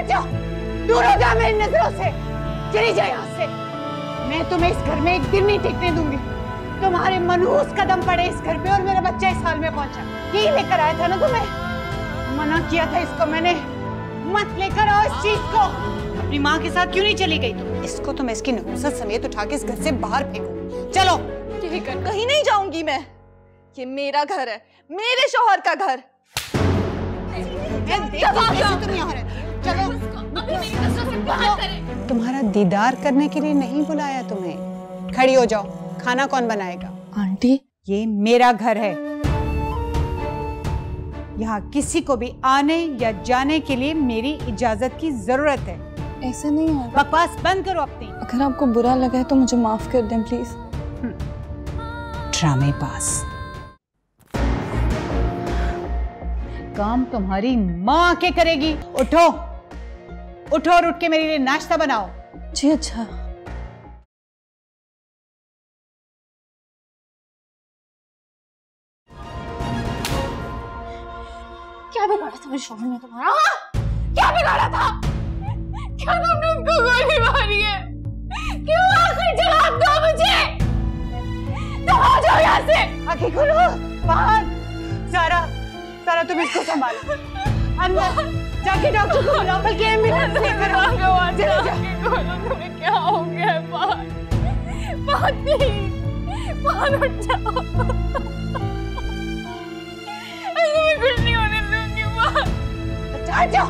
हट जाओ, दूर हो जाओ मेरी नजरों से, चली जाओ यहाँ से। मैं तुम्हें इस घर में एक दिन नहीं टिकने दूंगी। तुम्हारे मनहूस कदम पड़े इस घर पे और मेरा बच्चा इस हाल में पहुंचा। यही लेकर आया था ना तुम्हें, मना किया था इसको मैंने, मत लेकर आओ इस चीज को। अपनी माँ के साथ क्यों नहीं चली गई तुम? इसको तो मैं इसकी नहुसत समेत उठा के इस घर से बाहर फेंकूं। चलो। कहीं नहीं जाऊंगी मैं, ये मेरा घर है, मेरे शौहर का घर। तुम यहाँ रहती, चलो। तुम्हारा दीदार करने के लिए नहीं बुलाया तुम्हें। खड़ी हो जाओ, खाना कौन बनाएगा? आंटी, ये मेरा घर है, यहाँ किसी को भी आने या जाने के लिए मेरी इजाजत की जरूरत है। ऐसे नहीं है। बकवास बंद करो अपनी। अगर आपको बुरा लगा है तो मुझे माफ कर दें प्लीज। ड्रामेबाज। काम तुम्हारी माँ के करेगी। उठो, उठो और उठ के मेरे लिए नाश्ता बनाओ। जी अच्छा। क्या बिगाड़ा था मेरे शौहर ने तुम्हारा? क्या बिगाड़ा था? क्या तुमने उनको गोली मारी है? क्यों आखिर जवाब दो मुझे। तुम आ जाओ यहाँ से। आंखें खोलो, बाहर। सारा, सारा तुम इसको संभालो। अंदर जाके डॉक्टर को बुलाओ, बल्कि एम्बुलेंस लेकर आओ। तुम्हें क्या हो गया है? बाहर उठ जाओ। कुछ नहीं होने दूंगी माँ। हट जाओ,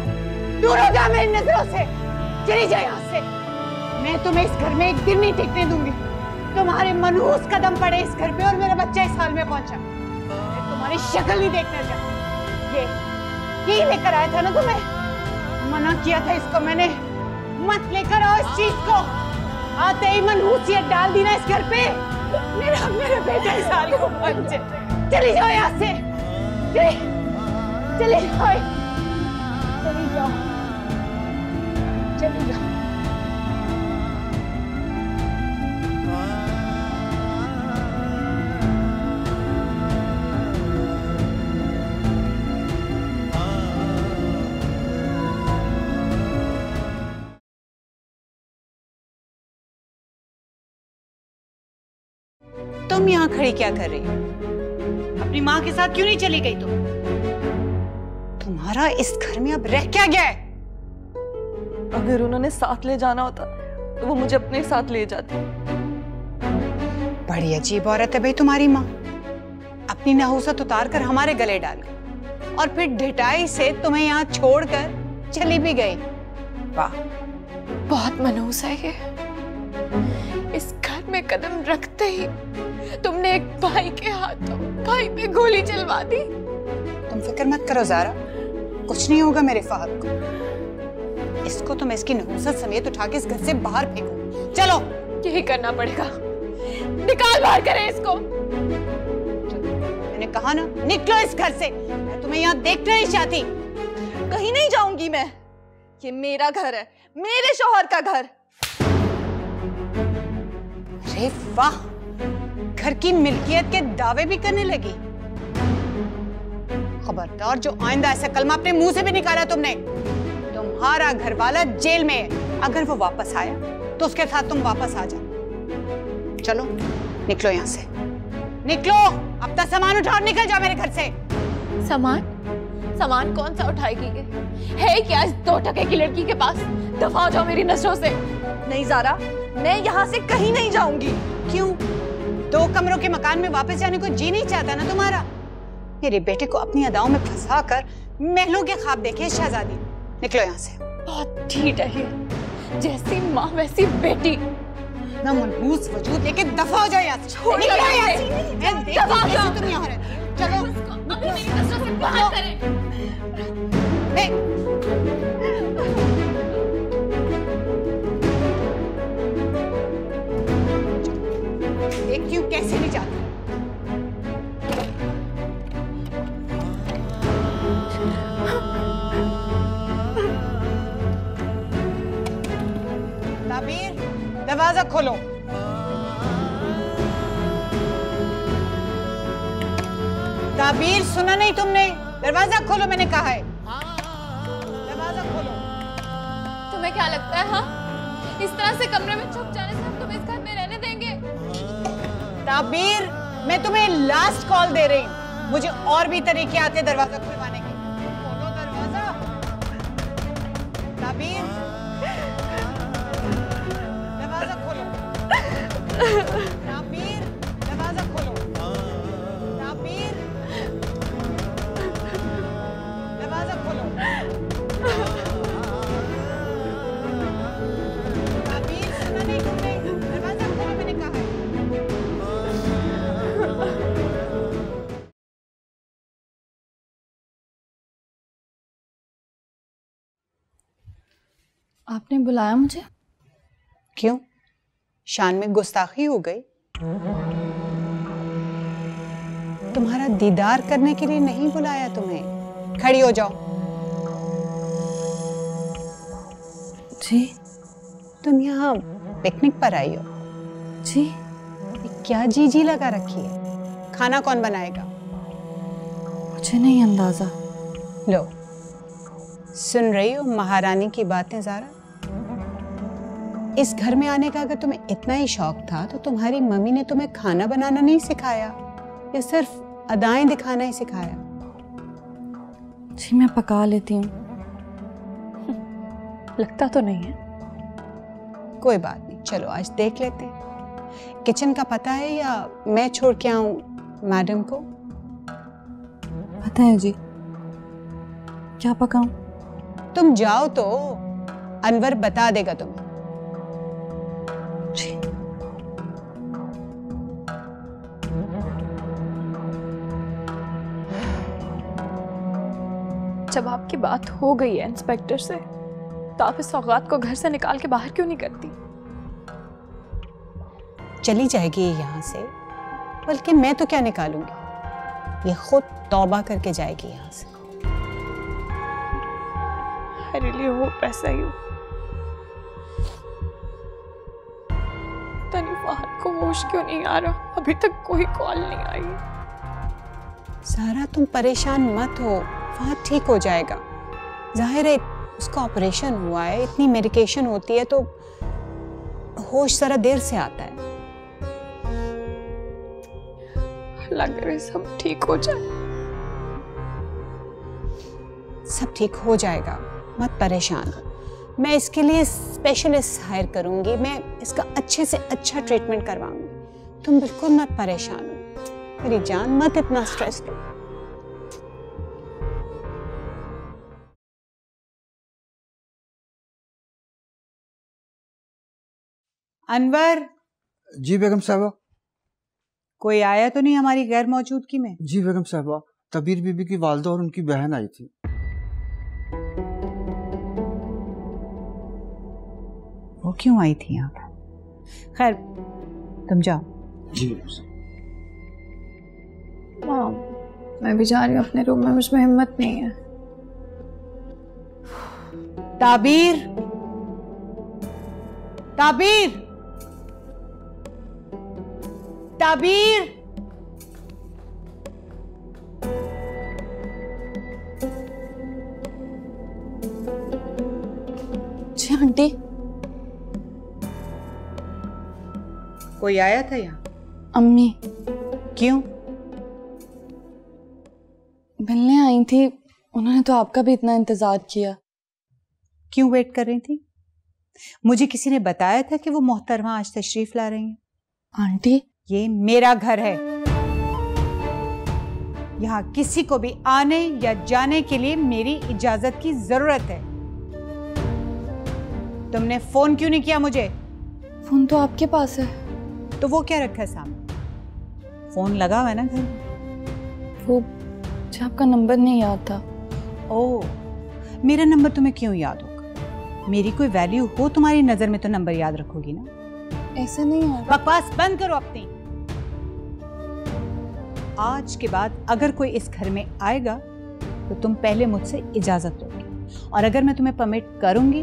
दूर हो जाओ मेरी नजरों से, चली जाओ यहाँ से। मैं तुम्हें इस घर में एक दिन नहीं टिकने दूंगी। तुम्हारे मनहूस कदम पड़े इस घर पे और मेरा बच्चा इस हाल में पहुंचा। मैं तुम्हारी शक्ल नहीं देखना चाहती। यही लेकर आया था ना तुम्हें, मना किया था इसको मैंने, मत लेकर आओ इस चीज को। आते ही मनहूसियत डाल दी ना इस घर पे। मेरा बेटा इस हाल को पहुंचे। चली जाओ यहाँ से, चली जाओ, चली जाओ, चली जाओ। तुम यहाँ खड़ी क्या कर रही हो? अपनी माँ के साथ क्यों नहीं चली गई तुम? तुम्हारा इस घर में अब रह क्या गया है? अगर उन्होंने साथ ले जाना होता तो वो मुझे अपने साथ ले जाती। बड़ी अजीब औरत है भाई तुम्हारी माँ। अपनी नहुसत उतार कर हमारे गले डाल गई और फिर ढिठाई से तुम्हें यहाँ छोड़कर चली भी गई। वाह, बहुत मनहूस है ये। इस घर में कदम रखते ही तुमने एक भाई के हाथों भाई पे गोली चलवा दी। तुम फिक्र मत करो ज़ारा, कुछ नहीं होगा मेरे फहद को। इसको तो मैं इसकी नहुसत समेत उठा के इस घर से बाहर फेंकूं। चलो। यही करना पड़ेगा, निकाल बाहर करें इसको। मैंने कहा ना, निकलो इस घर से। मैं तुम्हें यहाँ देखना नहीं चाहती। कहीं नहीं जाऊंगी मैं, ये मेरा घर है, मेरे शौहर का घर। अरे वाह, घर की मिल्कियत के दावे भी करने लगी। खबरदार, जो आइंदा ऐसा कलमा अपने मुंह से भी निकाला तुमने। तुम्हारा घर वाला जेल में है, अगर वो वापस आया तो उसके साथ तुम वापस आ जाओ। चलो निकलो यहाँ से, निकलो। अपना सामान उठाओ, निकल जाओ मेरे घर से। सामान कौन सा उठाएगी? है क्या इस 2 टके की लड़की के पास? दफा हो जाओ मेरी नजरों से। नहीं ज़ारा, मैं यहाँ से कहीं नहीं जाऊंगी। क्यों? 2 कमरों के मकान में वापस जाने को जी नहीं चाहता ना तुम्हारा? मेरे बेटे को अपनी अदाओं में फंसा कर महलों के ख्वाब देखे शहजादी। निकलो यहाँ से। बहुत ठीक है ये, जैसी माँ वैसी बेटी। ना मनहूस वजूद लेके दफा हो जाओ यहाँ से। निकलो यहाँ से। मैं देखूं कैसे तुम यहाँ रहती हो। चलो, अपनी मेरी नजरों से बाहर करें। देखती हूँ कैसे नहीं जाती। ताबीर, दरवाजा खोलो। ताबीर, सुना नहीं तुमने? दरवाजा खोलो, मैंने कहा है। दरवाजा खोलो। तुम्हें क्या लगता है? हाँ, इस तरह से कमरे में छुप जाने से हम तुम्हें इस घर में रहने देंगे? ताबीर, मैं तुम्हें लास्ट कॉल दे रही हूँ। मुझे और भी तरीके आते दरवाजा खुलवाने के। खोलो दरवाजा। ताबीर, दरवाजा खोलो। ताबीर, दरवाजा खोलो। ताबीर, दरवाजा खोलो। ताबीर, सुना नहीं तुमने? दरवाजा खोलो, मैंने कहा है। आपने बुलाया मुझे? क्यों? शान में गुस्ताखी हो गई? तुम्हारा दीदार करने के लिए नहीं बुलाया तुम्हें। खड़ी हो जाओ। जी। तुम यहाँ पिकनिक पर आई हो? जी। क्या जी लगा रखी है? खाना कौन बनाएगा? मुझे नहीं अंदाजा। लो, सुन रही हो महारानी की बातें ज़ारा? इस घर में आने का अगर तुम्हें इतना ही शौक था तो तुम्हारी मम्मी ने तुम्हें खाना बनाना नहीं सिखाया या सिर्फ अदाएं दिखाना ही सिखाया? जी, मैं पका लेती हूँ। लगता तो नहीं है। कोई बात नहीं, चलो आज देख लेते हैं। किचन का पता है या मैं छोड़ के आऊं मैडम को? पता है जी। क्या पकाऊं? तुम जाओ तो, अनवर बता देगा तुम्हें। जी। जब आपकी बात हो गई है इंस्पेक्टर से, तो आप इस सौगात को घर से निकाल के बाहर क्यों नहीं करती? चली जाएगी ये यहाँ से, बल्कि मैं तो क्या निकालूंगी, ये खुद तौबा करके जाएगी यहाँ से। I really hope ऐसा ही हो। पता नहीं फहद को होश क्यों नहीं आ रहा, अभी तक कोई कॉल नहीं आई। सारा तुम परेशान मत हो, फहद ठीक हो जाएगा। जाहिर है उसका ऑपरेशन हुआ है, इतनी मेडिकेशन होती है तो होश जरा देर से आता है। लग रहा है सब ठीक हो जाए। सब ठीक हो जाएगा, मत परेशान हो। मैं इसके लिए स्पेशलिस्ट हायर करूंगी, मैं इसका अच्छे से अच्छा ट्रीटमेंट करवाऊंगी। तुम बिल्कुल मत परेशान हो मेरी जान, मत इतना स्ट्रेस लो। अनवर। जी बेगम साहबा। कोई आया तो नहीं हमारी गैर मौजूदगी में? जी बेगम साहबा, तबीर बीबी की वालदा और उनकी बहन आई थी। वो क्यों आई थी यहाँ पर? खैर तुम जाओ। जी बेगम साहबा। माम, मैं भी जा रही हूँ अपने रूम में, मुझमें हिम्मत नहीं है। ताबीर, ताबीर, ताबीर। जी आंटी। कोई आया था यहाँ? अम्मी। क्यों? मिलने आई थी, उन्होंने तो आपका भी इतना इंतजार किया। क्यों वेट कर रही थी? मुझे किसी ने बताया था कि वो मोहतरमा आज तशरीफ ला रही हैं। आंटी, ये मेरा घर है, यहाँ किसी को भी आने या जाने के लिए मेरी इजाजत की जरूरत है। तुमने फोन क्यों नहीं किया मुझे? फोन तो आपके पास है। तो वो क्या रखा है सामने? फोन लगा हुआ है ना घर में। वो मुझे आपका नंबर नहीं याद था। ओह, मेरा नंबर तुम्हें क्यों याद होगा? मेरी कोई वैल्यू हो तुम्हारी नजर में तो नंबर याद रखोगी ना। ऐसे नहीं है। बकवास बंद करो अपनी। आज के बाद अगर कोई इस घर में आएगा तो तुम पहले मुझसे इजाजत दोगे, और अगर मैं तुम्हें परमिट करूंगी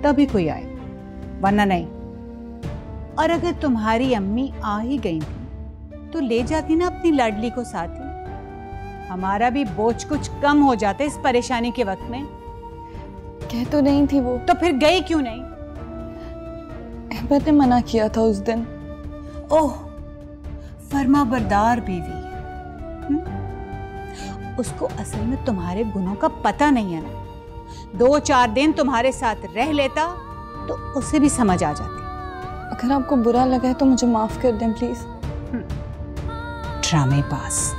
तभी कोई आएगा, वरना नहीं। और अगर तुम्हारी अम्मी आ ही गई थी तो ले जाती ना अपनी लाडली को साथ ही, हमारा भी बोझ कुछ कम हो जाता इस परेशानी के वक्त में। कह तो नहीं थी वो। तो फिर गई क्यों नहीं? अहमद ने मना किया था उस दिन। ओह, फर्मा बरदार बीवी। उसको असल में तुम्हारे गुनों का पता नहीं है ना। 2-4 दिन तुम्हारे साथ रह लेता तो उसे भी समझ आ जाती। अगर आपको बुरा लगा है तो मुझे माफ कर दें प्लीज। ड्रामे पास।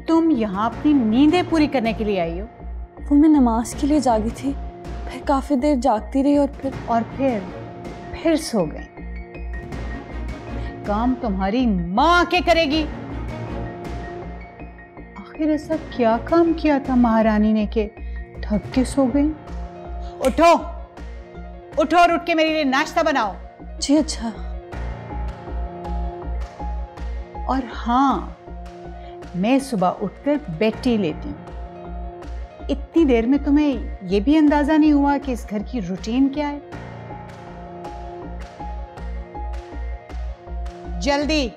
तुम यहाँ अपनी नींदें पूरी करने के लिए आई हो? वो मैं नमाज के लिए जागी थी, फिर काफी देर जागती रही और फिर सो गई। काम तुम्हारी माँ के करेगी। आखिर ऐसा क्या काम किया था महारानी ने के थक के सो गई? उठो उठो और उठ के मेरे लिए नाश्ता बनाओ। जी अच्छा। और हाँ, मैं सुबह उठकर बेड टी लेती हूँ। इतनी देर में तुम्हें यह भी अंदाजा नहीं हुआ कि इस घर की रूटीन क्या है? जल्दी।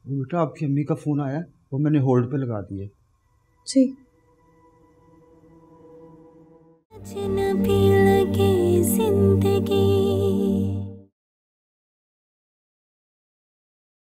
बेटा आपकी अम्मी का फोन आया, वो मैंने होल्ड पे लगा दिया। जी। अजनबी लगे जिंदगी